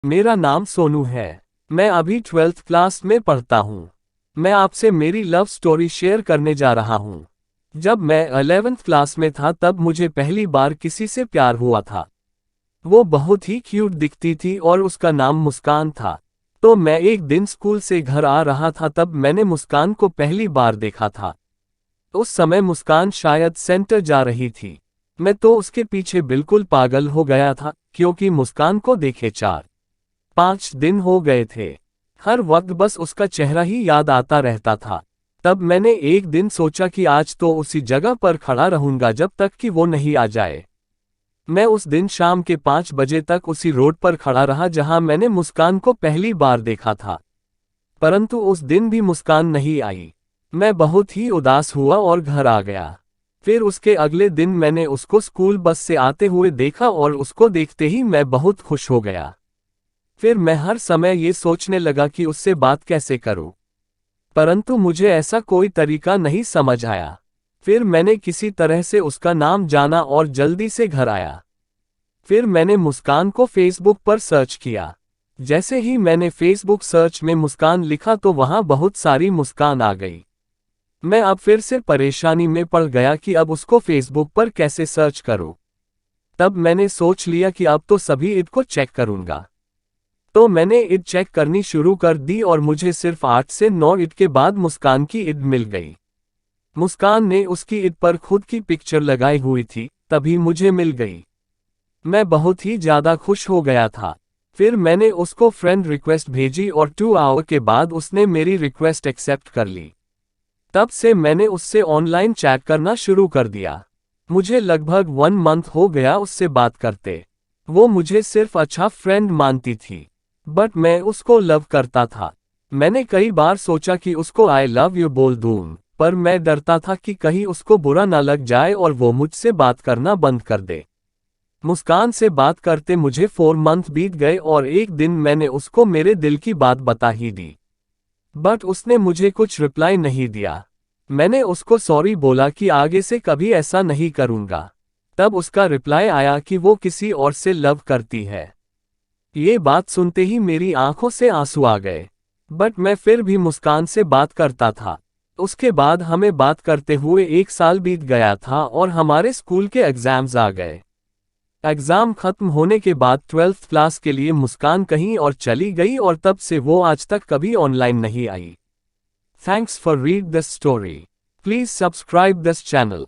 मेरा नाम सोनू है। मैं अभी 12th क्लास में पढ़ता हूँ। मैं आपसे मेरी लव स्टोरी शेयर करने जा रहा हूँ। जब मैं 11th क्लास में था तब मुझे पहली बार किसी से प्यार हुआ था। वो बहुत ही क्यूट दिखती थी और उसका नाम मुस्कान था। तो मैं एक दिन स्कूल से घर आ रहा था तब मैंने मुस्कान को पहली बार देखा था। उस समय मुस्कान शायद सेंटर जा रही थी। मैं तो उसके पीछे बिल्कुल पागल हो गया था, क्योंकि मुस्कान को देखे 4-5 दिन हो गए थे। हर वक्त बस उसका चेहरा ही याद आता रहता था। तब मैंने एक दिन सोचा कि आज तो उसी जगह पर खड़ा रहूंगा जब तक कि वो नहीं आ जाए। मैं उस दिन शाम के 5 बजे तक उसी रोड पर खड़ा रहा जहां मैंने मुस्कान को पहली बार देखा था। परंतु उस दिन भी मुस्कान नहीं आई। मैं बहुत ही उदास हुआ और घर आ गया। फिर उसके अगले दिन मैंने उसको स्कूल बस से आते हुए देखा और उसको देखते ही मैं बहुत खुश हो गया। फिर मैं हर समय ये सोचने लगा कि उससे बात कैसे करूं। परंतु मुझे ऐसा कोई तरीका नहीं समझ आया। फिर मैंने किसी तरह से उसका नाम जाना और जल्दी से घर आया। फिर मैंने मुस्कान को फेसबुक पर सर्च किया। जैसे ही मैंने फेसबुक सर्च में मुस्कान लिखा तो वहां बहुत सारी मुस्कान आ गई। मैं अब फिर से परेशानी में पड़ गया कि अब उसको फेसबुक पर कैसे सर्च करूं। तब मैंने सोच लिया कि अब तो सभी ईद को चेक करूंगा। तो मैंने ईद चेक करनी शुरू कर दी और मुझे सिर्फ 8 से 9 ईद के बाद मुस्कान की ईद मिल गई। मुस्कान ने उसकी ईद पर खुद की पिक्चर लगाई हुई थी, तभी मुझे मिल गई। मैं बहुत ही ज्यादा खुश हो गया था। फिर मैंने उसको फ्रेंड रिक्वेस्ट भेजी और 2 आवर के बाद उसने मेरी रिक्वेस्ट एक्सेप्ट कर ली। तब से मैंने उससे ऑनलाइन चैट करना शुरू कर दिया। मुझे लगभग 1 मंथ हो गया उससे बात करते। वो मुझे सिर्फ अच्छा फ्रेंड मानती थी, बट मैं उसको लव करता था। मैंने कई बार सोचा कि उसको आई लव यू बोल दूं, पर मैं डरता था कि कहीं उसको बुरा ना लग जाए और वो मुझसे बात करना बंद कर दे। मुस्कान से बात करते मुझे 4 मंथ बीत गए और एक दिन मैंने उसको मेरे दिल की बात बता ही दी। बट उसने मुझे कुछ रिप्लाई नहीं दिया। मैंने उसको सॉरी बोला कि आगे से कभी ऐसा नहीं करूंगा। तब उसका रिप्लाई आया कि वो किसी और से लव करती है। ये बात सुनते ही मेरी आंखों से आंसू आ गए। बट मैं फिर भी मुस्कान से बात करता था। उसके बाद हमें बात करते हुए 1 साल बीत गया था और हमारे स्कूल के एग्जाम्स आ गए। एग्जाम खत्म होने के बाद 12th क्लास के लिए मुस्कान कहीं और चली गई और तब से वो आज तक कभी ऑनलाइन नहीं आई। Thanks for read this story. Please subscribe this channel.